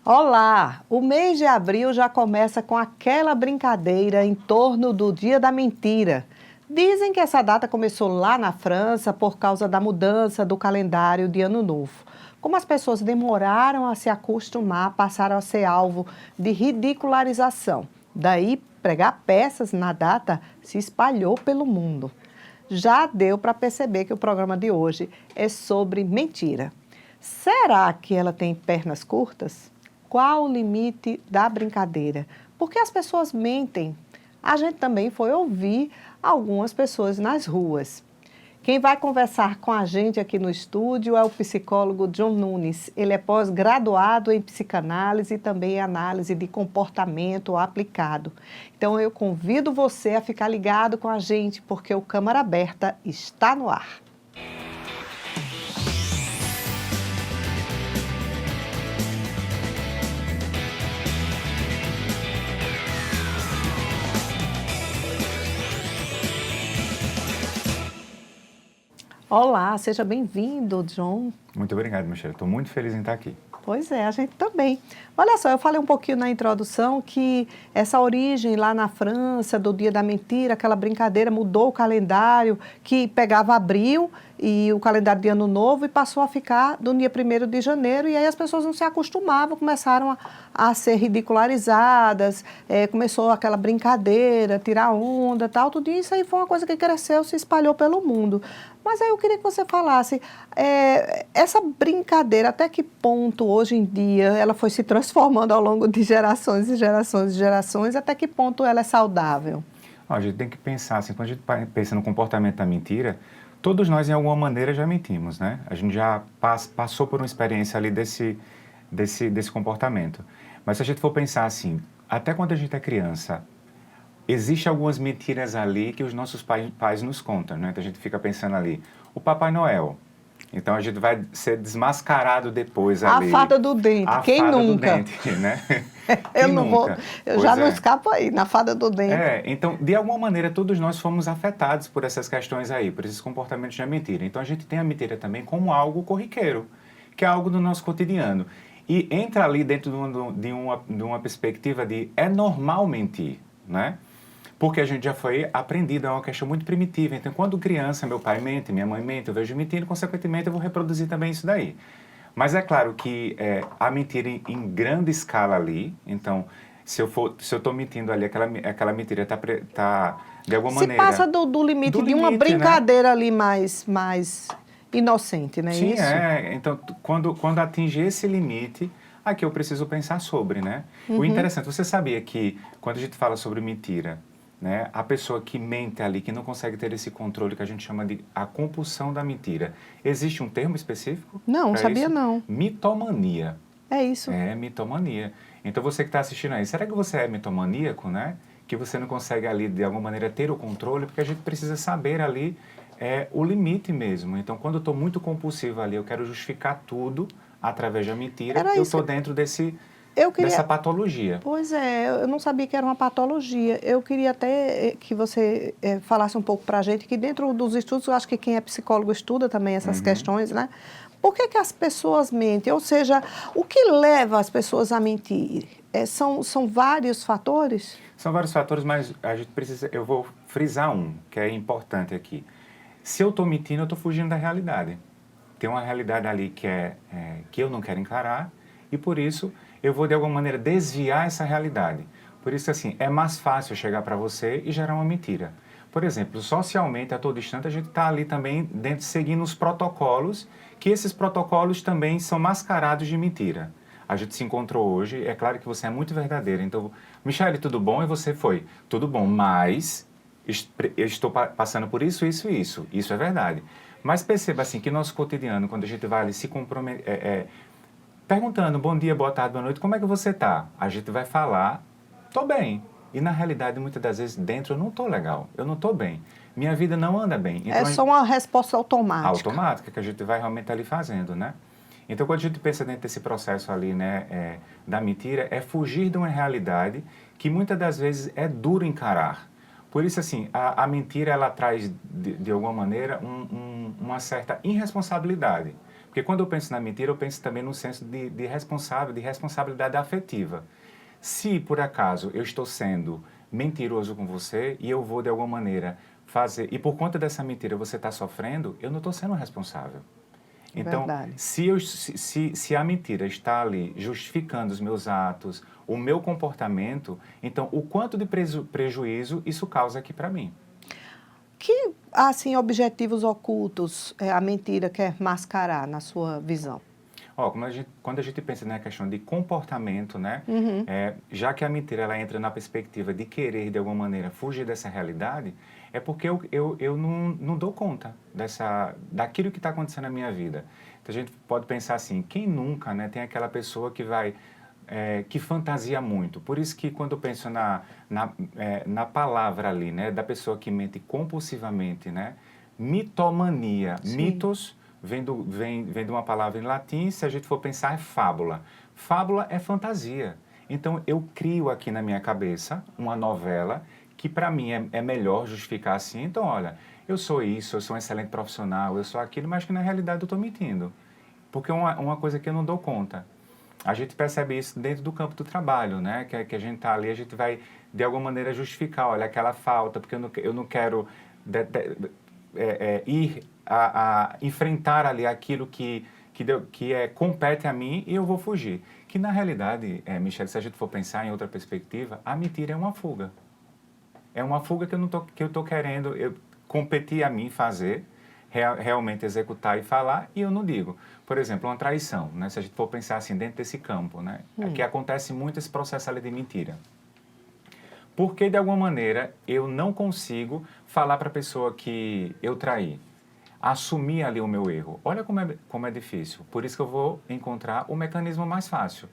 Olá! O mês de abril já começa com aquela brincadeira em torno do Dia da Mentira. Dizem que essa data começou lá na França por causa da mudança do calendário de Ano Novo. Como as pessoas demoraram a se acostumar, passaram a ser alvo de ridicularização. Daí, pregar peças na data se espalhou pelo mundo. Já deu para perceber que o programa de hoje é sobre mentira. Será que ela tem pernas curtas? Qual o limite da brincadeira? Por que as pessoas mentem? A gente também foi ouvir algumas pessoas nas ruas. Quem vai conversar com a gente aqui no estúdio é o psicólogo John Nunes. Ele é pós-graduado em psicanálise e também em análise de comportamento aplicado. Então eu convido você a ficar ligado com a gente, porque o Câmara Aberta está no ar. Olá, seja bem-vindo, John. Muito obrigado, Michelle. Estou muito feliz em estar aqui. Pois é, a gente também. Olha só, eu falei um pouquinho na introdução que essa origem lá na França, do Dia da Mentira, aquela brincadeira, mudou o calendário, que pegava abril e o calendário de Ano Novo e passou a ficar do dia 1º de janeiro, e aí as pessoas não se acostumavam, começaram a ser ridicularizadas, começou aquela brincadeira, tirar onda, tal, tudo isso aí foi uma coisa que cresceu, se espalhou pelo mundo. Mas aí eu queria que você falasse, essa brincadeira, até que ponto hoje em dia ela foi se transformando ao longo de gerações e gerações e gerações, até que ponto ela é saudável? A gente tem que pensar, assim, quando a gente pensa no comportamento da mentira, todos nós, em alguma maneira, já mentimos, né? A gente já passou por uma experiência ali desse comportamento. Mas se a gente for pensar assim, até quando a gente é criança, existem algumas mentiras ali que os nossos pais nos contam, né? Então a gente fica pensando ali, o Papai Noel. Então a gente vai ser desmascarado depois ali. A fada do dente, quem nunca? A fada do dente, né? Eu não vou, eu já não escapo aí, na fada do dente. Então, de alguma maneira, todos nós fomos afetados por essas questões aí, por esses comportamentos de mentira. Então a gente tem a mentira também como algo corriqueiro, que é algo do nosso cotidiano. E entra ali dentro de uma perspectiva de é normal mentir, né? Porque a gente já foi aprendido, é uma questão muito primitiva. Então, quando criança, meu pai mente, minha mãe mente, eu vejo mentindo, consequentemente eu vou reproduzir também isso daí. Mas é claro que a mentira em grande escala ali, então, se eu estou mentindo ali, aquela mentira está de alguma maneira... Se passa do limite de uma brincadeira, né? Ali mais inocente, né? Sim, isso? Então, quando atinge esse limite, aqui eu preciso pensar sobre, né? O interessante, você sabia que quando a gente fala sobre mentira, né, a pessoa que mente ali, que não consegue ter esse controle que a gente chama de a compulsão da mentira, existe um termo específico? Não, sabia isso? Não. Mitomania. É isso. É, mitomania. Então você que está assistindo aí, será que você é mitomaníaco, né? Que você não consegue ali, de alguma maneira, ter o controle, porque a gente precisa saber ali o limite mesmo. Então, quando eu estou muito compulsivo ali, eu quero justificar tudo através da mentira, eu estou dentro dessa patologia. Pois é, eu não sabia que era uma patologia. Eu queria até que você falasse um pouco para a gente, que dentro dos estudos, eu acho que quem é psicólogo estuda também essas questões, né? Por que as pessoas mentem? Ou seja, o que leva as pessoas a mentir? São vários fatores? São vários fatores, mas a gente precisa... Eu vou frisar um, que é importante aqui. Se eu estou mentindo, eu estou fugindo da realidade. Tem uma realidade ali que eu não quero encarar, e por isso eu vou, de alguma maneira, desviar essa realidade. Por isso, assim, é mais fácil chegar para você e gerar uma mentira. Por exemplo, socialmente, a todo instante, a gente está ali também seguindo os protocolos, que esses protocolos também são mascarados de mentira. A gente se encontrou hoje, é claro que você é muito verdadeira. Então, Michelle, tudo bom? E você foi, tudo bom, mas eu estou passando por isso, isso e isso. Isso é verdade. Mas perceba, assim, que nosso cotidiano, quando a gente vai ali se comprometer... perguntando, bom dia, boa tarde, boa noite, como é que você está? A gente vai falar, tô bem. E na realidade, muitas das vezes, dentro eu não tô legal, eu não tô bem. Minha vida não anda bem. Então, é só uma resposta automática. Automática, que a gente vai realmente ali fazendo, né? Então, quando a gente pensa dentro desse processo ali, né, da mentira, é fugir de uma realidade que muitas das vezes é duro encarar. Por isso, assim, a mentira, ela traz, de alguma maneira, uma certa irresponsabilidade. Porque quando eu penso na mentira, eu penso também no senso de responsabilidade afetiva. Se, por acaso, eu estou sendo mentiroso com você e eu vou, de alguma maneira, fazer... E por conta dessa mentira você está sofrendo, eu não estou sendo responsável. Então, Verdade. se a mentira está ali justificando os meus atos, o meu comportamento, então, o quanto de prejuízo isso causa aqui para mim? Que, assim, objetivos ocultos a mentira quer mascarar, na sua visão? Ó, quando a gente pensa na questão de comportamento, né, já que a mentira ela entra na perspectiva de querer, de alguma maneira, fugir dessa realidade, é porque eu não dou conta daquilo que está acontecendo na minha vida. Então, a gente pode pensar assim, quem nunca, né, tem aquela pessoa que que fantasia muito. Por isso que quando eu penso na palavra ali, né, da pessoa que mente compulsivamente, né, mitomania, Sim. mitos vem de uma palavra em latim, se a gente for pensar, é fábula. Fábula é fantasia. Então, eu crio aqui na minha cabeça uma novela que, para mim, é melhor justificar assim. Então, olha, eu sou isso, eu sou um excelente profissional, eu sou aquilo, mas que, na realidade, eu estou mentindo. Porque é uma coisa que eu não dou conta. A gente percebe isso dentro do campo do trabalho, né? Que a gente está ali, a gente vai, de alguma maneira, justificar, olha, aquela falta, porque eu não quero ir a enfrentar ali aquilo que compete a mim e eu vou fugir. Que na realidade, Michele, se a gente for pensar em outra perspectiva, a mentira é uma fuga. É uma fuga que eu tô querendo competir a mim fazer, realmente executar e falar, e eu não digo. Por exemplo, uma traição, né? Se a gente for pensar assim, dentro desse campo, né? É que acontece muito esse processo ali de mentira. Porque, de alguma maneira, eu não consigo falar para a pessoa que eu traí, assumir ali o meu erro. Olha como é difícil. Por isso que eu vou encontrar o mecanismo mais fácil,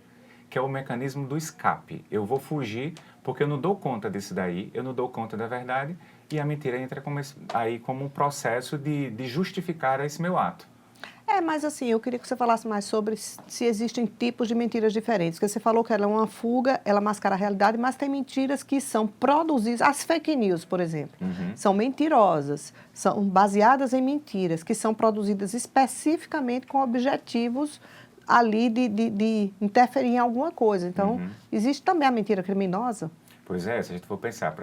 que é o mecanismo do escape. Eu vou fugir porque eu não dou conta disso daí, eu não dou conta da verdade, e a mentira entra aí como um processo de justificar esse meu ato. Mas assim, eu queria que você falasse mais sobre se existem tipos de mentiras diferentes. Porque você falou que ela é uma fuga, ela mascara a realidade, mas tem mentiras que são produzidas, as fake news, por exemplo, são mentirosas, são baseadas em mentiras, que são produzidas especificamente com objetivos ali de interferir em alguma coisa. Então, existe também a mentira criminosa? Pois é, se a gente for pensar,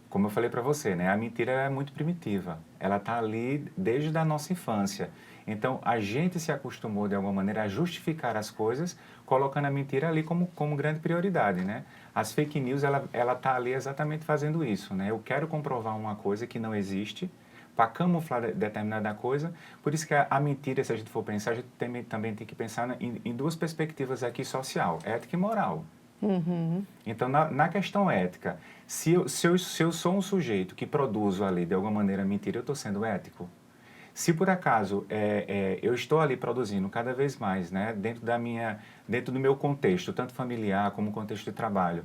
como eu falei para você, né, a mentira é muito primitiva. Ela está ali desde a nossa infância. Então, a gente se acostumou, de alguma maneira, a justificar as coisas, colocando a mentira ali como grande prioridade, né? As fake news, ela está ali exatamente fazendo isso, né? Eu quero comprovar uma coisa que não existe, para camuflar determinada coisa. Por isso que a mentira, se a gente for pensar, a gente também tem que pensar em duas perspectivas aqui social, ética e moral. Então, na questão ética, se eu sou um sujeito que produzo ali, de alguma maneira, mentira, eu estou sendo ético? Se por acaso eu estou ali produzindo cada vez mais, né, dentro do meu contexto, tanto familiar como contexto de trabalho,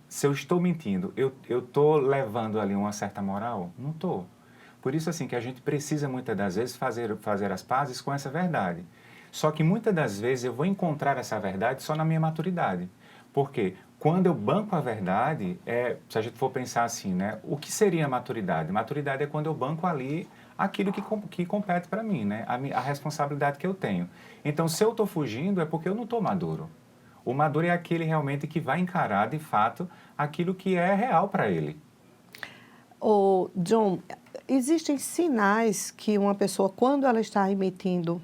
se eu estou mentindo, eu estou levando ali uma certa moral? Não estou. Por isso, assim, que a gente precisa, muitas das vezes, fazer as pazes com essa verdade. Só que, muitas das vezes, eu vou encontrar essa verdade só na minha maturidade. Porque quando eu banco a verdade, se a gente for pensar assim, né, o que seria a maturidade? Maturidade é quando eu banco ali aquilo que compete para mim, né, a responsabilidade que eu tenho. Então, se eu estou fugindo, é porque eu não estou maduro. O maduro é aquele realmente que vai encarar, de fato, aquilo que é real para ele. John, existem sinais que uma pessoa, quando ela está emitindo,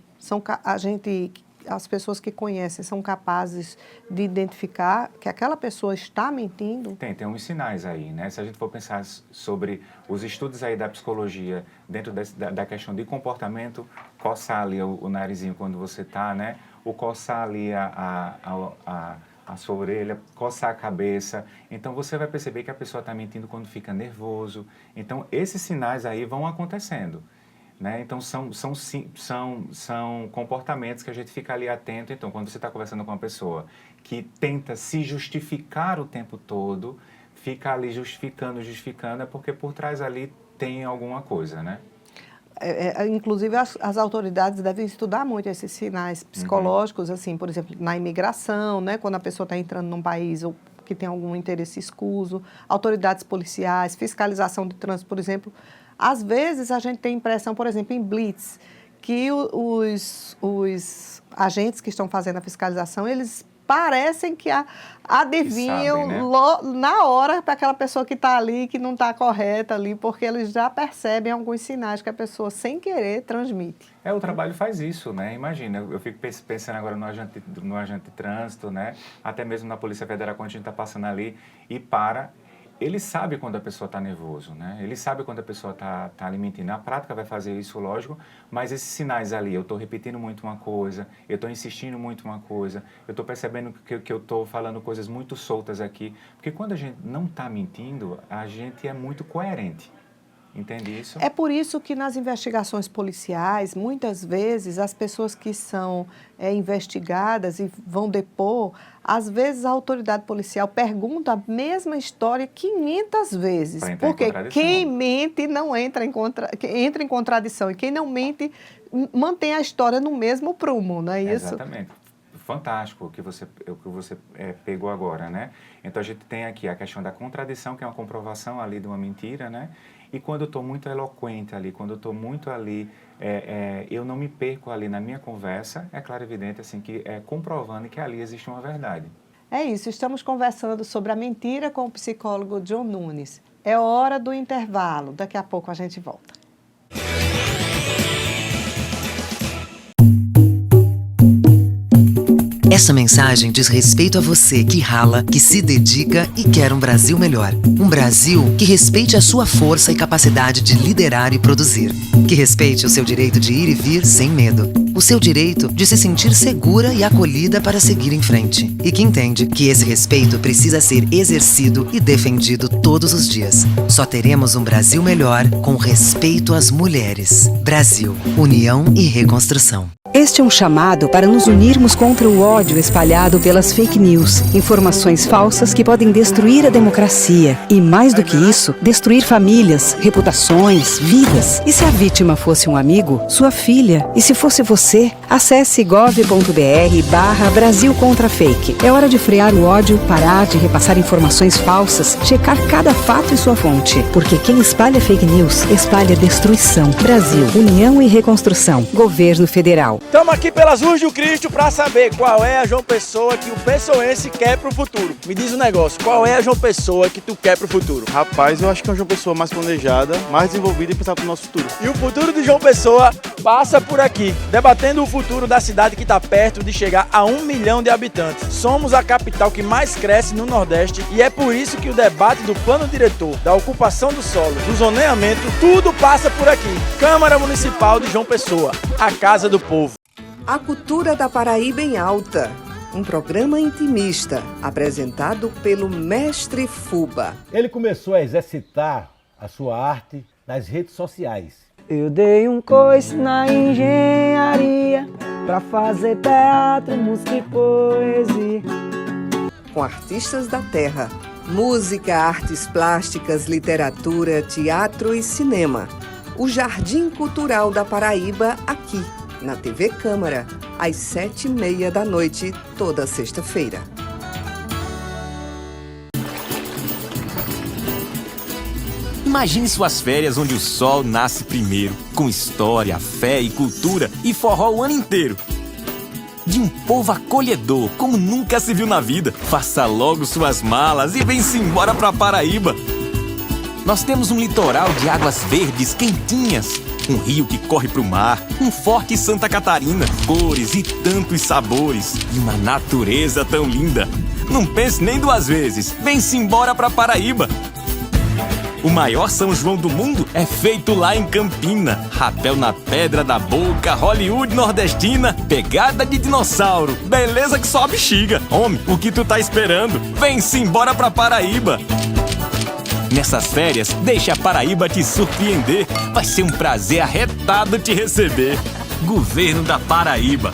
as pessoas que conhecem são capazes de identificar que aquela pessoa está mentindo? Tem uns sinais aí, né? Se a gente for pensar sobre os estudos aí da psicologia, dentro da questão de comportamento, coçar ali o narizinho quando você está, né? O coçar ali a sua orelha, coçar a cabeça. Então, você vai perceber que a pessoa está mentindo quando fica nervoso. Então, esses sinais aí vão acontecendo. Né? Então, são comportamentos que a gente fica ali atento. Então, quando você está conversando com uma pessoa que tenta se justificar o tempo todo, fica ali justificando, é porque por trás ali tem alguma coisa, né? Inclusive, as autoridades devem estudar muito esses sinais psicológicos, assim, por exemplo, na imigração, né? Quando a pessoa está entrando num país ou que tem algum interesse escuso, autoridades policiais, fiscalização de trânsito, por exemplo. Às vezes, a gente tem impressão, por exemplo, em blitz, que os agentes que estão fazendo a fiscalização, eles parecem que adivinham sabem, né? na hora para aquela pessoa que está ali, que não está correta ali, porque eles já percebem alguns sinais que a pessoa, sem querer, transmite. O trabalho faz isso, né? Imagina, eu fico pensando agora no agente de trânsito, né? Até mesmo na Polícia Federal, quando a gente está passando ali e para, ele sabe quando a pessoa está nervoso, né? Ele sabe quando a pessoa está ali mentindo. Na prática vai fazer isso, lógico, mas esses sinais ali, eu estou repetindo muito uma coisa, eu estou insistindo muito uma coisa, eu estou percebendo que eu estou falando coisas muito soltas aqui, porque quando a gente não está mentindo, a gente é muito coerente. Entende isso? É por isso que nas investigações policiais, muitas vezes, as pessoas que são investigadas e vão depor, às vezes a autoridade policial pergunta a mesma história 500 vezes. Porque quem mente não entra em contradição e quem não mente mantém a história no mesmo prumo, não é isso? Exatamente. Fantástico o que você pegou agora, né? Então, a gente tem aqui a questão da contradição, que é uma comprovação ali de uma mentira, né? E quando eu estou muito eloquente ali, quando eu estou muito ali, eu não me perco ali na minha conversa, é claro e evidente, assim, que comprovando que ali existe uma verdade. É isso, estamos conversando sobre a mentira com o psicólogo John Nunes. É hora do intervalo, daqui a pouco a gente volta. Essa mensagem diz respeito a você que rala, que se dedica e quer um Brasil melhor. Um Brasil que respeite a sua força e capacidade de liderar e produzir. Que respeite o seu direito de ir e vir sem medo. O seu direito de se sentir segura e acolhida para seguir em frente. E que entende que esse respeito precisa ser exercido e defendido todos os dias. Só teremos um Brasil melhor com respeito às mulheres. Brasil, união e reconstrução. Este é um chamado para nos unirmos contra o ódio espalhado pelas fake news, informações falsas que podem destruir a democracia e, mais do que isso, destruir famílias, reputações, vidas. E se a vítima fosse um amigo, sua filha? E se fosse você? Acesse gov.br/Brasil contra Fake. É hora de frear o ódio, parar de repassar informações falsas, checar cada fato e sua fonte. Porque quem espalha fake news, espalha destruição. Brasil, união e reconstrução. Governo Federal. Estamos aqui pelas ruas do Cristo para saber qual é a João Pessoa que o pessoense quer pro futuro. Me diz um negócio, qual é a João Pessoa que tu quer pro futuro? Rapaz, eu acho que é uma João Pessoa mais planejada, mais desenvolvida e pensar pro nosso futuro. E o futuro de João Pessoa passa por aqui, debatendo o futuro da cidade que está perto de chegar a 1 milhão de habitantes. Somos a capital que mais cresce no Nordeste e é por isso que o debate do plano diretor, da ocupação do solo, do zoneamento, tudo passa por aqui. Câmara Municipal de João Pessoa, a casa do povo. A Cultura da Paraíba em Alta, um programa intimista, apresentado pelo Mestre Fuba. Ele começou a exercitar a sua arte nas redes sociais. Eu dei um coice na engenharia pra fazer teatro, música e poesia. Com artistas da terra, música, artes plásticas, literatura, teatro e cinema. O Jardim Cultural da Paraíba aqui, na TV Câmara, às 7h30 da noite, toda sexta-feira. Imagine suas férias onde o sol nasce primeiro, com história, fé e cultura e forró o ano inteiro. De um povo acolhedor, como nunca se viu na vida. Faça logo suas malas e vem-se embora pra Paraíba. Nós temos um litoral de águas verdes quentinhas, um rio que corre pro mar, um forte Santa Catarina, cores e tantos sabores, e uma natureza tão linda. Não pense nem duas vezes, vem-se embora pra Paraíba. O maior São João do mundo é feito lá em Campina. Rapel na pedra da boca, Hollywood nordestina, pegada de dinossauro, beleza que só bexiga. Homem, o que tu tá esperando? Vem-se embora pra Paraíba. Nessas férias, deixa a Paraíba te surpreender. Vai ser um prazer arretado te receber. Governo da Paraíba.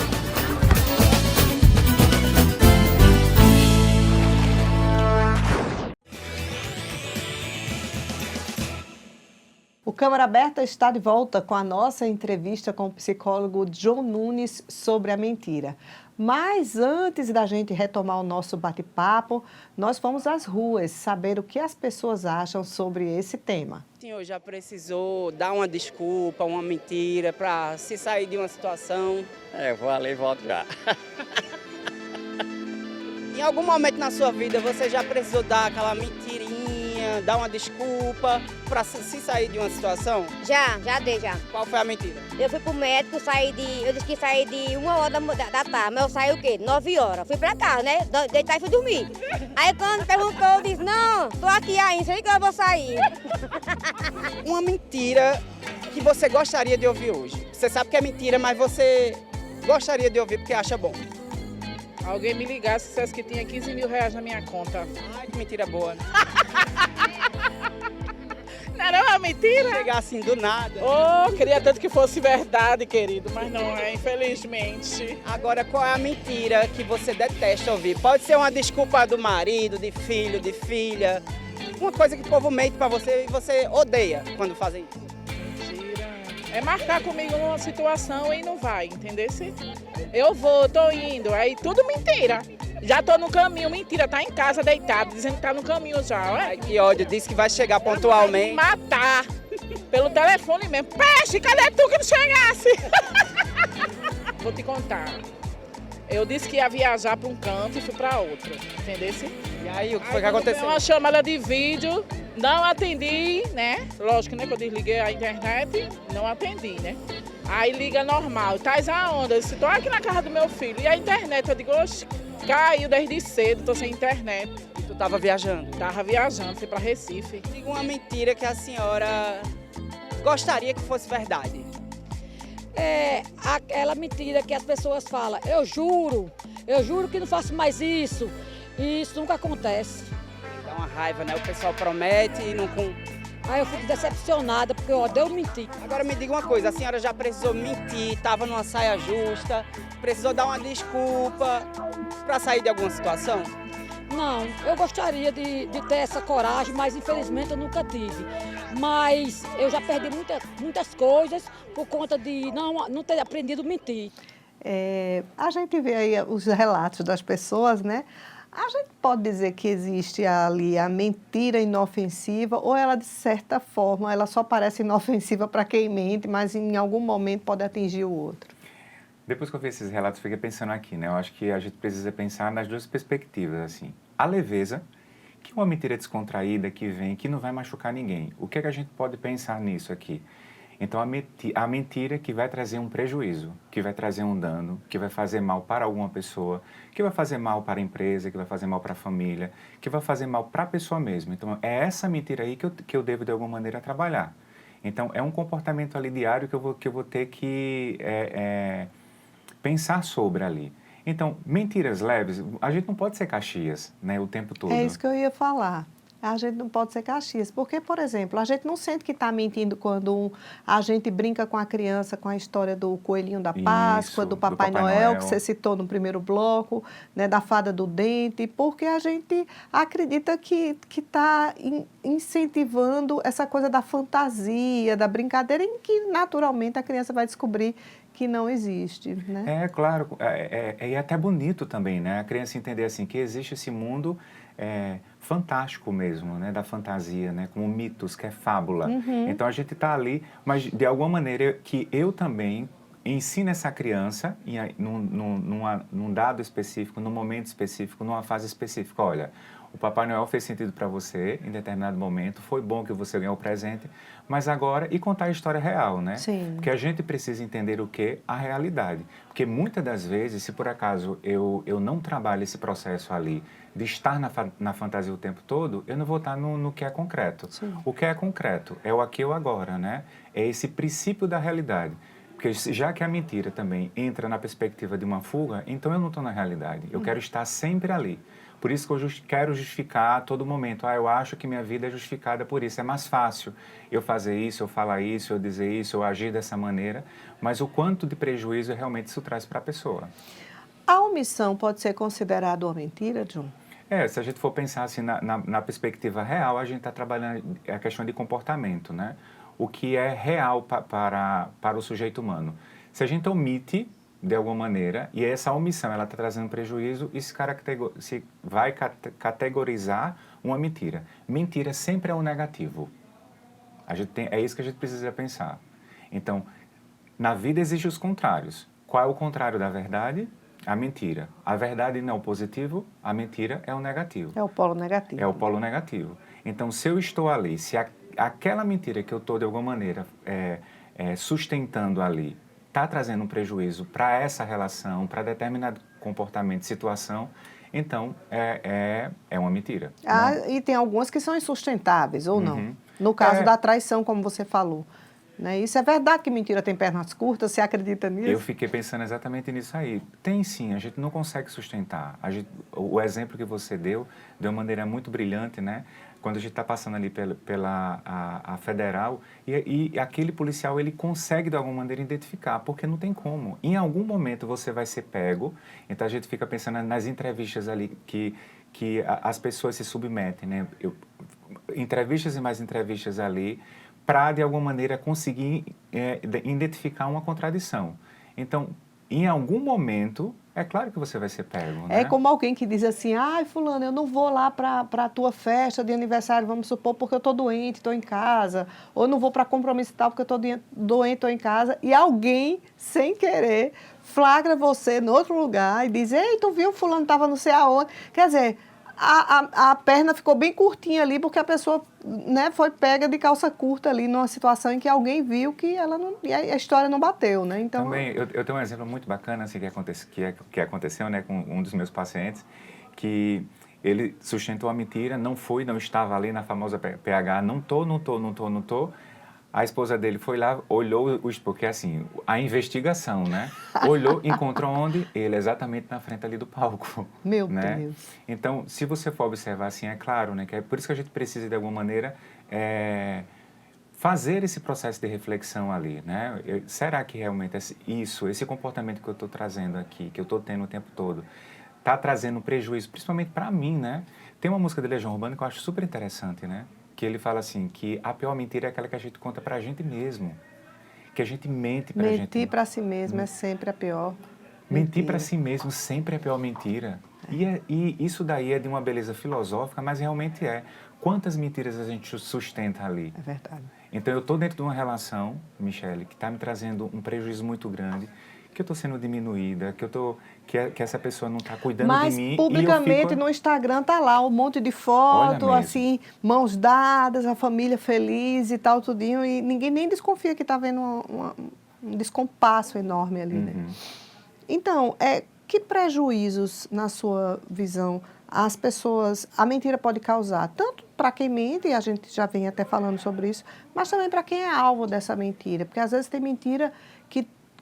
O Câmara Aberta está de volta com a nossa entrevista com o psicólogo John Nunes sobre a mentira. Mas antes da gente retomar o nosso bate-papo, nós fomos às ruas saber o que as pessoas acham sobre esse tema. O senhor já precisou dar uma desculpa, uma mentira para se sair de uma situação? Eu vou ali e volto já. Em algum momento na sua vida você já precisou dar aquela mentirinha, dar uma desculpa para se sair de uma situação? Já dei. Qual foi a mentira? Eu fui pro médico, eu disse que saí de 1h da tarde, mas eu saí o quê? 9 horas. Fui pra casa, né? Deitar e fui dormir. Aí quando perguntou, eu disse, não, tô aqui ainda, sei que eu vou sair. Uma mentira que você gostaria de ouvir hoje. Você sabe que é mentira, mas você gostaria de ouvir porque acha bom. Alguém me ligasse e dissesse que tinha 15 mil reais na minha conta. Ai, que mentira boa, né? Não era uma mentira? Chegar assim do nada. Oh, queria tanto que fosse verdade, querido, mas não é, infelizmente. Agora, qual é a mentira que você detesta ouvir? Pode ser uma desculpa do marido, de filho, de filha. Uma coisa que o povo mente pra você e você odeia quando fazem isso. Mentira. É marcar comigo numa situação e não vai, entendeu? Eu vou, tô indo, aí tudo mentira. Já tô no caminho, mentira, tá em casa deitado, dizendo que tá no caminho já, ué. Ai, que ódio, disse que vai chegar pontualmente. Vai me matar, pelo telefone mesmo. Peixe, cadê tu que não chegasse? Vou te contar. Eu disse que ia viajar para um canto e fui para outro, entendeu? E aí, o que foi que aconteceu? Uma chamada de vídeo, não atendi, né? Lógico, né, que eu desliguei a internet, não atendi, né? Aí liga normal, tais aonde? Eu disse, tô aqui na casa do meu filho. E a internet, eu digo, oxe, caiu desde cedo, tô sem internet. E tu tava viajando? Tava viajando, fui para Recife. Diga uma mentira que a senhora gostaria que fosse verdade. É aquela mentira que as pessoas falam, eu juro que não faço mais isso. E isso nunca acontece. Dá uma raiva, né? O pessoal promete e não... Aí eu fico decepcionada, porque eu odeio mentir. Agora me diga uma coisa, a senhora já precisou mentir, estava numa saia justa, precisou dar uma desculpa para sair de alguma situação? Não, eu gostaria de ter essa coragem, mas infelizmente eu nunca tive. Mas eu já perdi muitas coisas por conta de não ter aprendido a mentir. A gente vê aí os relatos das pessoas, né? A gente pode dizer que existe ali a mentira inofensiva ou ela, de certa forma, ela só parece inofensiva para quem mente, mas em algum momento pode atingir o outro? Depois que eu vi esses relatos, fiquei pensando aqui, né? Eu acho que a gente precisa pensar nas duas perspectivas, assim. A leveza, que é uma mentira descontraída que vem, que não vai machucar ninguém. O que é que a gente pode pensar nisso aqui? Então, a mentira que vai trazer um prejuízo, que vai trazer um dano, que vai fazer mal para alguma pessoa, que vai fazer mal para a empresa, que vai fazer mal para a família, que vai fazer mal para a pessoa mesmo. Então, é essa mentira aí que eu devo, de alguma maneira, trabalhar. Então, é um comportamento ali diário que eu vou ter que pensar sobre ali. Então, mentiras leves, a gente não pode ser Caxias, né, o tempo todo. É isso que eu ia falar. A gente não pode ser Caxias, porque, por exemplo, a gente não sente que está mentindo quando a gente brinca com a criança com a história do coelhinho da Páscoa, do Papai Noel, que você citou no primeiro bloco, né, da fada do dente, porque a gente acredita que está incentivando essa coisa da fantasia, da brincadeira, em que naturalmente a criança vai descobrir que não existe, né? É, claro, é até bonito também, né? A criança entender assim, que existe esse mundo fantástico mesmo, né? Da fantasia, né? Como mitos, que é fábula. Uhum. Então a gente está ali, mas de alguma maneira que eu também ensino essa criança num dado específico, num momento específico, numa fase específica. Olha, o Papai Noel fez sentido para você em determinado momento, foi bom que você ganhou o presente, mas agora, e contar a história real, né? Sim. Porque a gente precisa entender o que? A realidade. Porque muitas das vezes, se por acaso eu não trabalho esse processo ali, de estar na fantasia o tempo todo, eu não vou estar no que é concreto. Sim. O que é concreto é o aqui e o agora, né? É esse princípio da realidade. Porque já que a mentira também entra na perspectiva de uma fuga, então eu não estou na realidade. Eu quero estar sempre ali. Por isso que eu quero justificar a todo momento. Eu acho que minha vida é justificada por isso. É mais fácil eu fazer isso, eu falar isso, eu dizer isso, eu agir dessa maneira. Mas o quanto de prejuízo realmente isso traz para a pessoa. A omissão pode ser considerada uma mentira, John? Se a gente for pensar assim na perspectiva real, a gente está trabalhando a questão de comportamento, né? O que é real para o sujeito humano. Se a gente omite de alguma maneira, e essa omissão ela está trazendo prejuízo e se vai categorizar uma mentira. Mentira sempre é um negativo. É isso que a gente precisa pensar. Então, na vida existem os contrários. Qual é o contrário da verdade? A mentira. A verdade não é o positivo, a mentira é o negativo. É o polo negativo. É o polo negativo. Então, se eu estou ali, se aquela mentira que eu estou, de alguma maneira, sustentando ali, está trazendo um prejuízo para essa relação, para determinado comportamento, situação, então é uma mentira. E tem algumas que são insustentáveis, ou não? Uhum. No caso da traição, como você falou. Né? Isso é verdade que mentira tem pernas curtas? Você acredita nisso? Eu fiquei pensando exatamente nisso aí. Tem sim, a gente não consegue sustentar. O exemplo que você deu, de uma maneira muito brilhante, né? Quando a gente está passando ali pela federal, e aquele policial, ele consegue de alguma maneira identificar, porque não tem como. Em algum momento você vai ser pego, então a gente fica pensando nas entrevistas ali que as pessoas se submetem, né? Entrevistas e mais entrevistas ali, para, de alguma maneira, conseguir identificar uma contradição. Então, em algum momento, é claro que você vai ser pego, né? É como alguém que diz assim, ai, fulano, eu não vou lá para a tua festa de aniversário, vamos supor, porque eu estou doente, estou em casa, ou não vou para compromisso tal, porque eu estou doente, estou em casa, e alguém, sem querer, flagra você em outro lugar e diz, ei, tu viu, fulano estava não sei aonde. Quer dizer, a perna ficou bem curtinha ali, porque a pessoa, né, foi pega de calça curta ali, numa situação em que alguém viu que e a história não bateu, né? Então, também, eu tenho um exemplo muito bacana assim, que aconteceu, né, com um dos meus pacientes, que ele sustentou a mentira, não estava ali na famosa PH, não tô. A esposa dele foi lá, olhou, porque assim, a investigação, né? Olhou, encontrou onde? Ele, exatamente na frente ali do palco. Meu né? Deus. Então, se você for observar assim, é claro, né? Que é por isso que a gente precisa, de alguma maneira, fazer esse processo de reflexão ali, né? Será que realmente esse comportamento que eu estou trazendo aqui, que eu estou tendo o tempo todo, está trazendo prejuízo, principalmente para mim, né? Tem uma música de Legião Urbana que eu acho super interessante, né? Que ele fala assim, que a pior mentira é aquela que a gente conta pra gente mesmo. Que a gente mente pra gente. Mentir pra si mesmo é sempre a pior Mentir pra si mesmo sempre é a pior mentira. E isso daí é de uma beleza filosófica, mas realmente é. Quantas mentiras a gente sustenta ali? É verdade. Então eu estou dentro de uma relação, Michele, que está me trazendo um prejuízo muito grande, que eu estou sendo diminuída, que essa pessoa não está cuidando de mim. Mas publicamente no Instagram tá lá um monte de foto, assim, mãos dadas, a família feliz e tal, tudinho, e ninguém nem desconfia que está vendo um descompasso enorme ali, né? Então, que prejuízos, na sua visão, a mentira pode causar? Tanto para quem mente, e a gente já vem até falando sobre isso, mas também para quem é alvo dessa mentira, porque às vezes tem mentira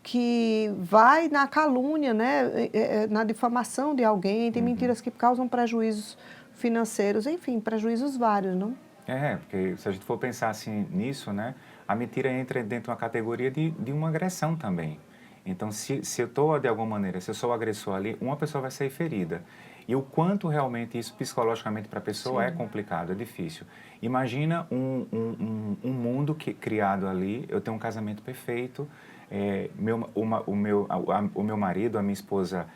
que vai na calúnia, né? Na difamação de alguém, tem mentiras que causam prejuízos financeiros, enfim, prejuízos vários, não? Porque se a gente for pensar assim nisso, né? A mentira entra dentro de uma categoria de uma agressão também. Então, se eu estou, de alguma maneira, se eu sou o agressor ali, uma pessoa vai ser ferida. E o quanto realmente isso psicologicamente para a pessoa é complicado, é difícil. Imagina um mundo criado ali, eu tenho um casamento perfeito, o meu marido, a minha esposa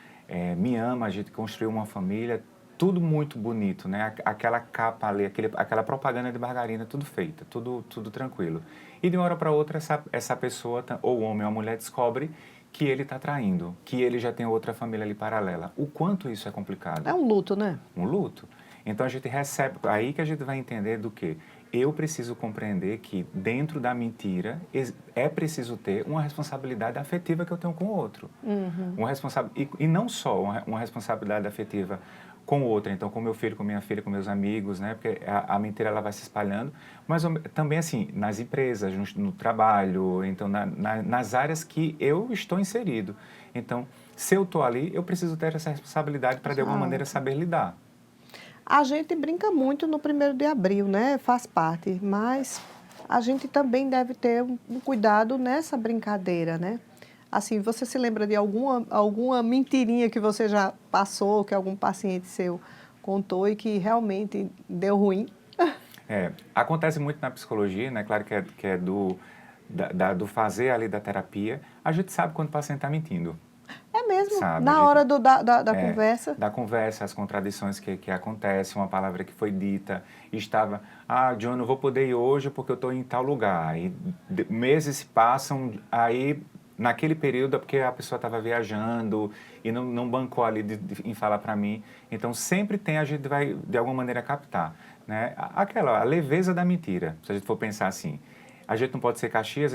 me ama, a gente construiu uma família, tudo muito bonito, né? Aquela capa ali, aquela propaganda de margarina, tudo feita, tudo tranquilo. E de uma hora para outra, essa pessoa, ou o homem ou a mulher, descobre que ele está traindo, que ele já tem outra família ali paralela. O quanto isso é complicado. É um luto, né? Um luto. Então a gente recebe, aí que a gente vai entender do que eu preciso compreender que dentro da mentira é preciso ter uma responsabilidade afetiva que eu tenho com o outro. E não só uma responsabilidade afetiva com o outro, então com meu filho, com minha filha, com meus amigos, né? Porque a mentira ela vai se espalhando, mas também assim, nas empresas, no trabalho, então nas áreas que eu estou inserido. Então, se eu estou ali, eu preciso ter essa responsabilidade para de alguma maneira saber lidar. A gente brinca muito no 1º de abril, né? Faz parte, mas a gente também deve ter um cuidado nessa brincadeira, né? Assim, você se lembra de alguma mentirinha que você já passou, que algum paciente seu contou e que realmente deu ruim? Acontece muito na psicologia, né? Claro que é do fazer ali da terapia. A gente sabe quando o paciente está mentindo. mesmo, sabe? na hora da conversa. Da conversa, as contradições que acontecem, uma palavra que foi dita, estava, John, não vou poder ir hoje porque eu estou em tal lugar. E meses se passam, aí naquele período é porque a pessoa estava viajando e não bancou ali em falar para mim. Então sempre a gente vai de alguma maneira captar, né? A leveza da mentira, se a gente for pensar assim. A gente não pode ser Caxias,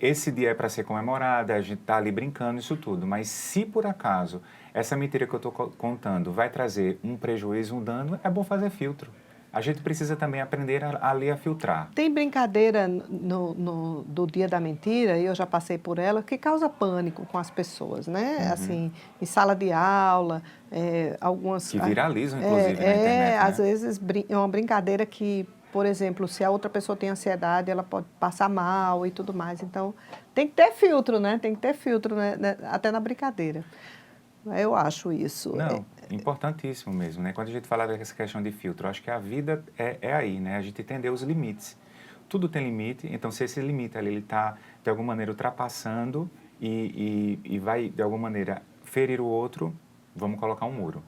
esse dia é para ser comemorado, a gente está ali brincando, isso tudo. Mas se por acaso essa mentira que eu estou contando vai trazer um prejuízo, um dano, é bom fazer filtro. A gente precisa também aprender ali a filtrar. Tem brincadeira do dia da mentira, e eu já passei por ela, que causa pânico com as pessoas, né? Assim, em sala de aula, algumas... Que viralizam, inclusive, na internet, né? Às vezes é uma brincadeira que, por exemplo, se a outra pessoa tem ansiedade, ela pode passar mal e tudo mais. Então, tem que ter filtro, né? Tem que ter filtro, né? Até na brincadeira. Eu acho isso. Não, importantíssimo mesmo, né? Quando a gente fala dessa questão de filtro, acho que a vida é aí, né? A gente entender os limites. Tudo tem limite, então se esse limite ali, ele está, de alguma maneira, ultrapassando e vai, de alguma maneira, ferir o outro, vamos colocar um muro.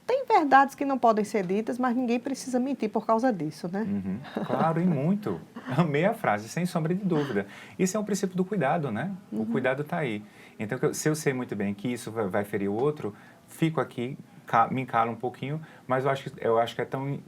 Tem verdades que não podem ser ditas, mas ninguém precisa mentir por causa disso, né? Uhum. Claro, e muito. Amei a frase, sem sombra de dúvida. Isso é um princípio do cuidado, né? O cuidado está aí. Então, se eu sei muito bem que isso vai ferir o outro, fico aqui, me encalo um pouquinho, mas eu acho que é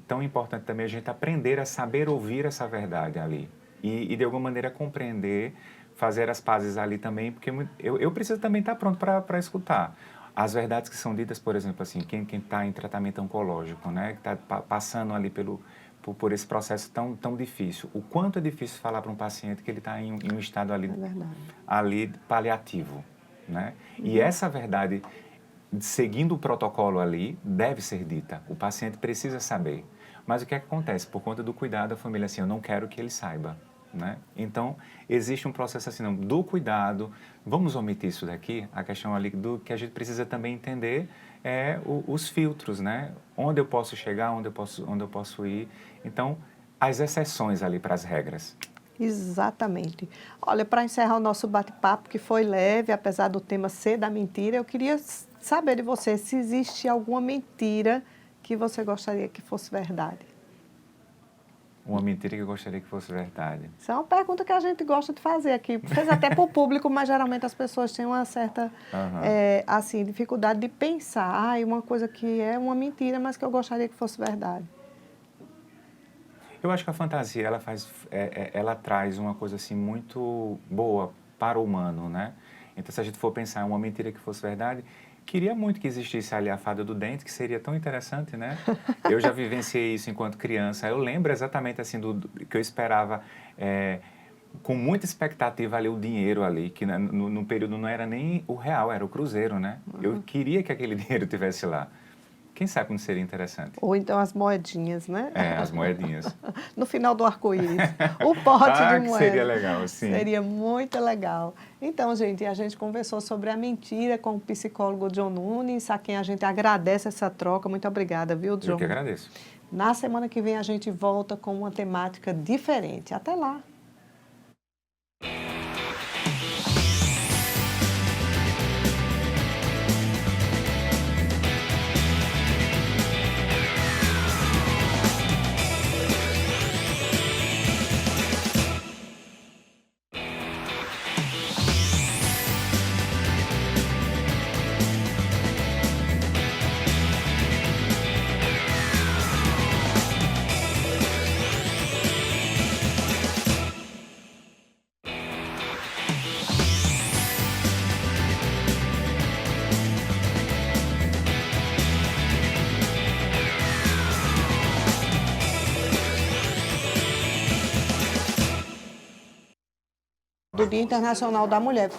tão importante também a gente aprender a saber ouvir essa verdade ali. E de alguma maneira, compreender, fazer as pazes ali também, porque eu preciso também estar pronto para escutar. As verdades que são ditas, por exemplo, assim, quem está em tratamento oncológico, né, que está passando ali por esse processo tão difícil. O quanto é difícil falar para um paciente que ele está em um estado ali paliativo, né? E essa verdade, seguindo o protocolo ali, deve ser dita. O paciente precisa saber. Mas o que acontece? Por conta do cuidado da família, assim, eu não quero que ele saiba, né? Então, existe um processo assim, não, do cuidado. Vamos omitir isso daqui, a questão ali do que a gente precisa também entender os filtros, né? Onde eu posso chegar, onde eu posso ir. Então, as exceções ali para as regras. Exatamente. Olha, para encerrar o nosso bate-papo, que foi leve, apesar do tema ser da mentira, eu queria saber de você se existe alguma mentira que você gostaria que fosse verdade. Uma mentira que eu gostaria que fosse verdade. Isso é uma pergunta que a gente gosta de fazer aqui. Fez até para o público, mas geralmente as pessoas têm uma certa assim, dificuldade de pensar. Uma coisa que é uma mentira, mas que eu gostaria que fosse verdade. Eu acho que a fantasia, ela traz uma coisa assim muito boa para o humano, né? Então, se a gente for pensar em uma mentira que fosse verdade, queria muito que existisse ali a fada do dente, que seria tão interessante, né? Eu já vivenciei isso enquanto criança. Eu lembro exatamente assim que eu esperava, com muita expectativa ali, o dinheiro ali, que no período não era nem o real, era o cruzeiro, né? Eu queria que aquele dinheiro estivesse lá. Quem sabe não seria interessante? Ou então as moedinhas, né? As moedinhas. No final do arco-íris. O pote de moeda. Seria legal, sim. Seria muito legal. Então, gente, a gente conversou sobre a mentira com o psicólogo John Nunes, a quem a gente agradece essa troca. Muito obrigada, viu, John? Eu que agradeço. Na semana que vem a gente volta com uma temática diferente. Até lá! Do Dia Internacional da Mulher.